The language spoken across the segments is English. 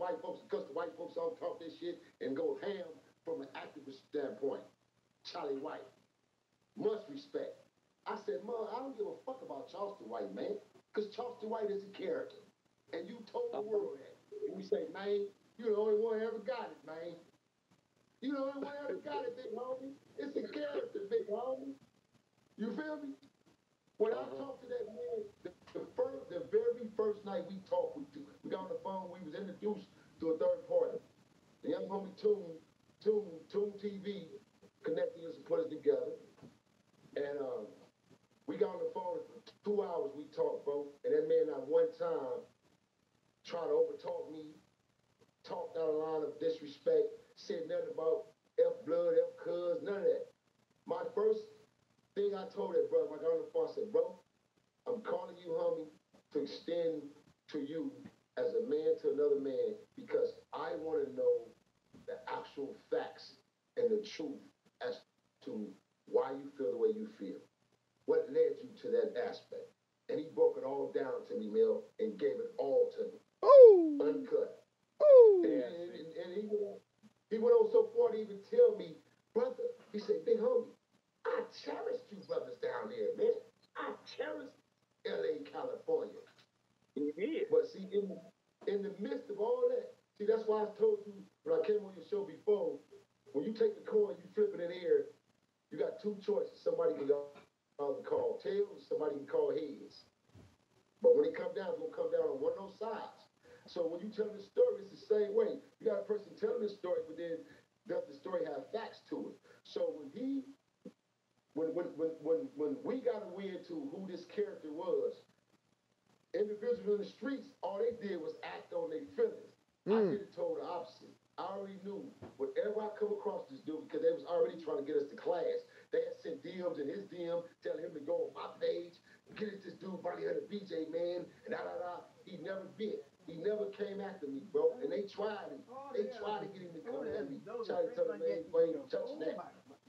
white folks because the white folks all talk this shit and go ham from an activist standpoint. Charlie White, much respect. I said, Mom, I don't give a fuck about Charleston White, man, because Charleston White is a character. And you told the world that. And we say, man, you the only one who ever got it, man. You the only one who ever got it, big homie. It's a character, big homie. You feel me? When I talked to that man, the very first night we talked, we got on the phone, we was introduced to a third party. The young homie Toon TV connected us and put us together. And we got on the phone for 2 hours, we talked, bro. And that man not one time tried to overtalk me, talked out of line of disrespect, said nothing about F blood, F cuz, none of that. My first thing I told that brother, when I got on the phone, I said, bro, I'm calling you, homie, to extend to you as a man to another man because I want to know the actual facts and the truth as to why you feel the way you feel. What led you to that aspect? And he broke it all down to me, Mill, and gave it all to me. Ooh. Uncut. Ooh. And he went on so far to even tell me, brother, he said, big homie, I cherished you brothers down there, man. I cherished LA, California. Yeah. But see, in the midst of all that, see, that's why I told you when I came on your show before, when you take the coin, you flip it in the air, you got two choices. Somebody can call tails, somebody can call heads. But when it comes down, it's going to come down on one of those sides. So when you tell the story, it's the same way. You got a person telling the story, but then does the story have facts to it? So when we got a win to who this character was, individuals in the streets, all they did was act on their feelings. I did it told the opposite. I already knew whenever I come across this dude, because they was already trying to get us to class. They had sent DMs in his DM telling him to go on my page, get at this dude, Bonnie Hunter BJ, man, and da. He never bit. He never came after me, bro. And they tried him. They tried to get him to come at me. Tried to tell him, man, you ain't touching that.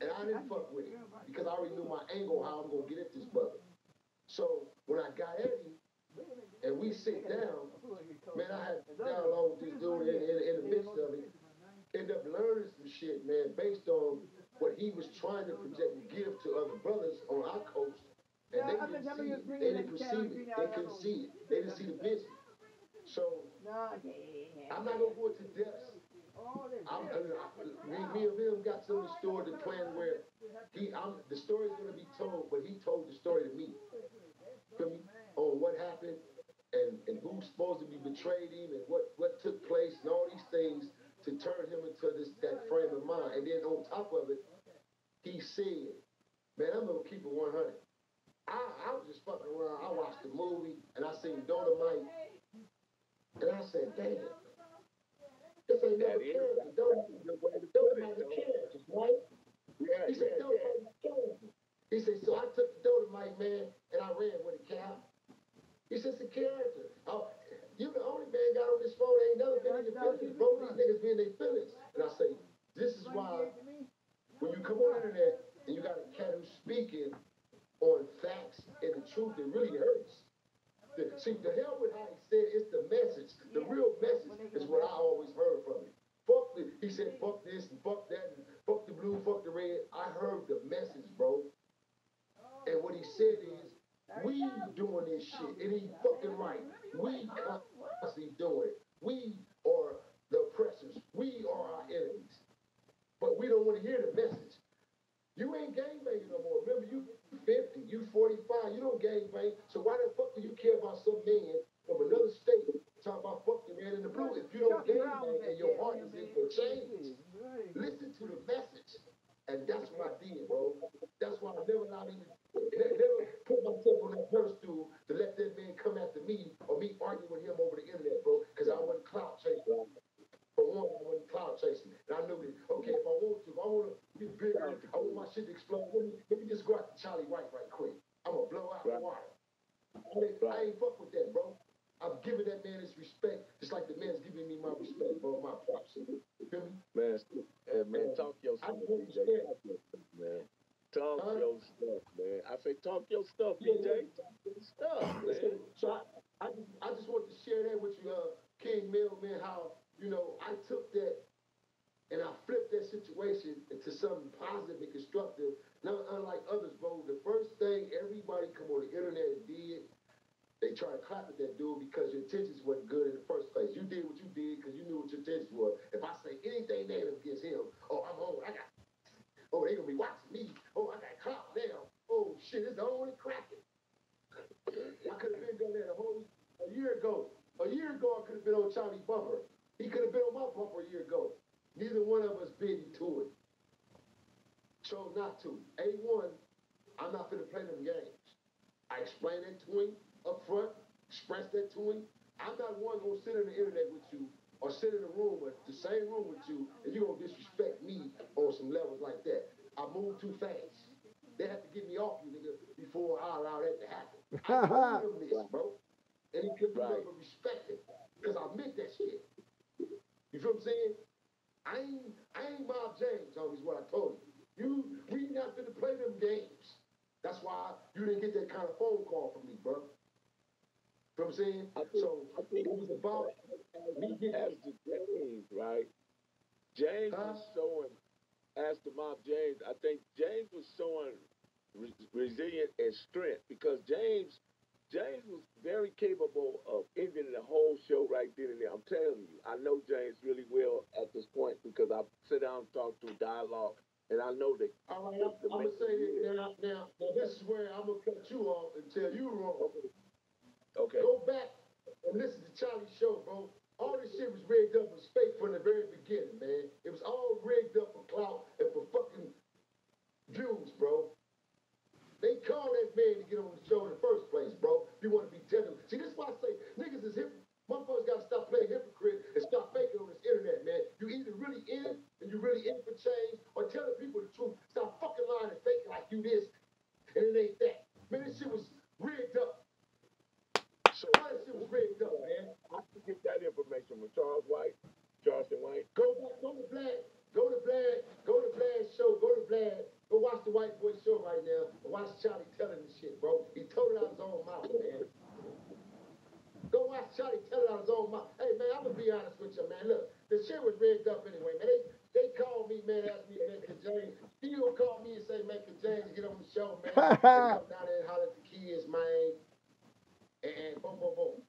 And I didn't fuck with it because I already knew my angle, how I'm going to get at this brother. So when I got at him, and we sit down, man, I had to dialogue with this dude in the midst of it. Ended up learning some shit, man, based on what he was trying to project and give to other brothers on our coast. And they didn't see it. They didn't perceive it. They couldn't see it. They didn't see the vision. So I'm not gonna go into depths. Me and him got some of the story to plan where the story's gonna be told, but he told the story to me. Feel me? On what happened and who supposed to be betrayed him and what took place and all these things to turn him into that frame of mind. And then on top of it, he said, man, I'm gonna keep it 100. I was just fucking around. I watched the movie and I seen Dolomite. And I said, damn, this ain't never character. Dolomite is characters, right? He said, Dolomite is character. He said, so I took the Dolomite, man, and I ran with it, Cal. He said, it's a character. Oh, you the only man got on this phone ain't never been in your feelings, bro. These niggas be in their feelings. And I say, this is why when you come on the internet and you got a cat who's speaking on facts and the truth, it really hurts. See, the hell with how he said it's the message. The real message is what I always heard from him. He said, fuck this and fuck that and fuck the blue, fuck the red. I heard the message, bro. And what he said is, we doing this shit. It ain't fucking right. We constantly doing it. We are the oppressors. We are our enemies. But we don't want to hear the message. You ain't gangbanging no more. Remember, you 50, you 45, you don't gangbang. So why the fuck do you care about some man from another state talking about fuck the man in the blue? If you don't gangbang and your heart is in for change, listen to the message. And that's what I did, bro. That's why I never put myself on that pedestal to let that man come after me or me argue with him over the internet, bro, because I wasn't clout chasing. For one, I wasn't cloud chasing. And I knew that, okay, if I want to be bigger, I want my shit to explode. Let me just go out to Charlie White right quick. I'm going to blow out the water. I ain't fuck with that, bro. I'm giving that man his respect, just like the man's giving me my respect, bro, my props. You feel me? Man, talk your stuff, BJ. Man. Talk your stuff, man. I say talk your stuff, BJ. Talk your stuff, man. So I just want to share that with you, King Mill, man, how I took that and I flipped that situation into something positive and constructive. Now, unlike others, bro, the first thing everybody come on the internet and did, they try to clap at that dude because your intentions wasn't good in the first place. You did what you did because you knew what your intentions were. If I say anything negative against him, oh, I'm on, they gonna be watching me. Oh, I got clout now. Oh shit, it's only cracking. I could have been doing that a year ago. A year ago, I could have been on Charlie Bumper. He could have been on my bumper a year ago. Neither one of us bid to it. Chose not to. A1, I'm not gonna play them games. I explained that to him up front, expressed that to him. I'm not one gonna sit on the internet with you or sit in a room, or the same room with you, and you gonna disrespect me on some levels like that. I move too fast. They have to get me off you, nigga, before I allow that to happen. I told him this, bro. And he couldn't do but respect it. Because I meant that shit. You feel what I'm saying? I ain't Bob James, homie, is what I told you. We not gonna play them games. That's why you didn't get that kind of phone call from me, bro. You know what I'm saying? I think it was about me as the James, right? James was showing, as the Mob James, I think James was showing resilience and strength because James was very capable of ending the whole show right then and there. I'm telling you, I know James really well at this point because I sit down and talk through dialogue, and I know that. All right, I'm gonna say this now. This is where I'm gonna cut you off and tell you wrong. Okay. Go back and listen to Charlie's show, bro. All this shit was rigged up and fake from the very beginning, man. It was all rigged up for clout and for fucking views, bro. They called that man to get on the show in the first place, bro. You want to be telling. See, this is why I say niggas is hip. Motherfuckers got to stop playing hypocrite and stop faking on this internet, man. You either really in it and you really in it for change, or telling people the truth. Stop fucking lying and faking like you this and it ain't that. Man, this shit was rigged up. So all that shit was rigged up, man. I can get that information from Charleston White. Go to Vlad's show. Go to Vlad. Go watch the White Boy show right now and watch Charlie telling this shit, bro. He told it out his own mouth, man. Go watch Charlie tell it out his own mouth. Hey, man, I'm going to be honest with you, man. Look, the shit was rigged up anyway, man. They called me, man, asked me to make a James. Still call me and say, make a James, get on the show, man. And come down there and holler at the kids, man. And boom, boom, boom.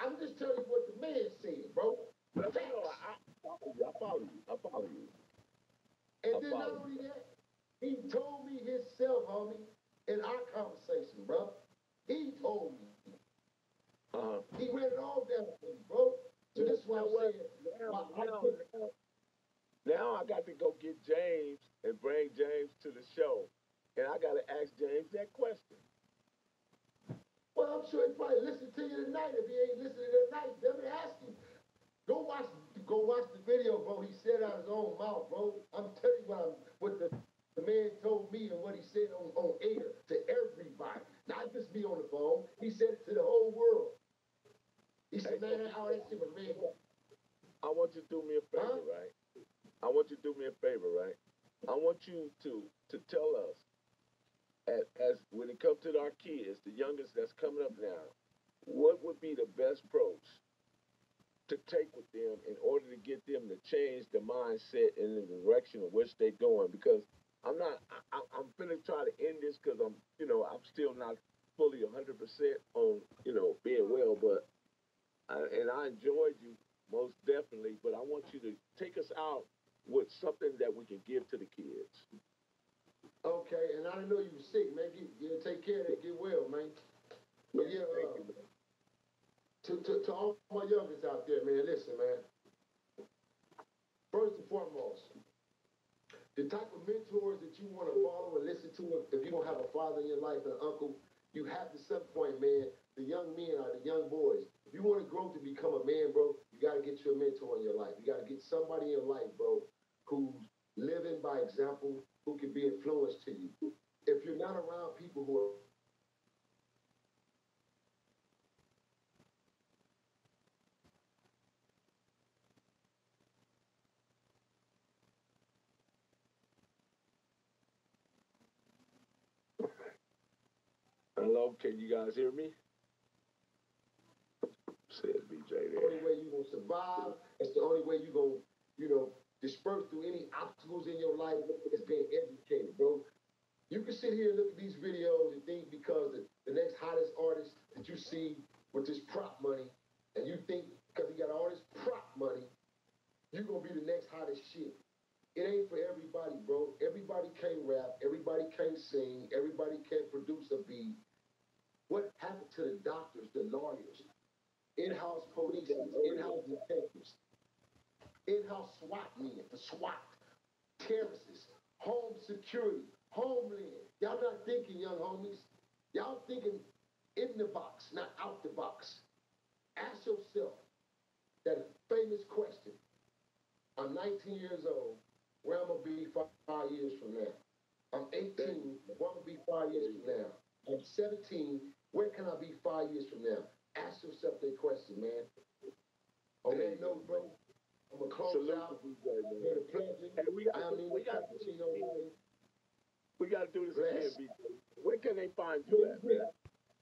I'm just telling you what the man said, bro. I follow you. And then not only that, he told me himself, homie, in our conversation, bro. He told me. He read it all down for me, bro. So this is what I'm saying. Now I got to go get James and bring James to the show. And I got to ask James that question. Well, I'm sure he probably listened to you tonight. If he ain't listening tonight, let me ask him. Go watch the video, bro. He said out his own mouth, bro. I'm telling you what the man told me and what he said on air to everybody. Not just me on the phone. He said it to the whole world. He said, man, how that shit was made. I want you to do me a favor, right? I want you to do me a favor, right? I want you to tell us, as when it comes to our kids, the youngest that's coming up now, what would be the best approach to take with them in order to get them to change the mindset in the direction of which they're going? Because I'm finna try to end this because I'm still not fully 100% on, being well, but I enjoyed you most definitely, but I want you to take us out with something that we can give to the kids. Okay, and I didn't know you were sick, man. Take care of that, get well, man. But yeah, to all my youngers out there, man, listen, man. First and foremost, the type of mentors that you want to follow and listen to, if you don't have a father in your life and an uncle, you have to some point, man, the young men or the young boys. If you want to grow to become a man, bro, you got to get you a mentor in your life. You got to get somebody in your life, bro, who's living by example, who can be influenced to you. If you're not around people who are Hello, can you guys hear me? Says BJ there. the only way you will survive is to way you're going to, disperse through any obstacles in your life is being educated, bro. You can sit here and look at these videos and think because the next hottest artist that you see with this prop money, and you think because he got all this prop money, you're going to be the next hottest shit. It ain't for everybody, bro. Everybody can't rap. Everybody can't sing. Everybody can't produce a beat. What happened to the doctors, the lawyers, in-house police, in-house detectives, in-house SWAT men, the SWAT, terrorists, home security, homeland. Y'all not thinking, young homies. Y'all thinking in the box, not out the box. Ask yourself that famous question. I'm 19 years old. Where I'm going to be 5 years from now? I'm 18. Where I'm going to be 5 years from now? I'm 17. Where can I be 5 years from now? Ask yourself that question, man. On that note, bro, I'm going to close out. It's been a pleasure. Hey, we got to do this again, BJ. Where can they find you at, man?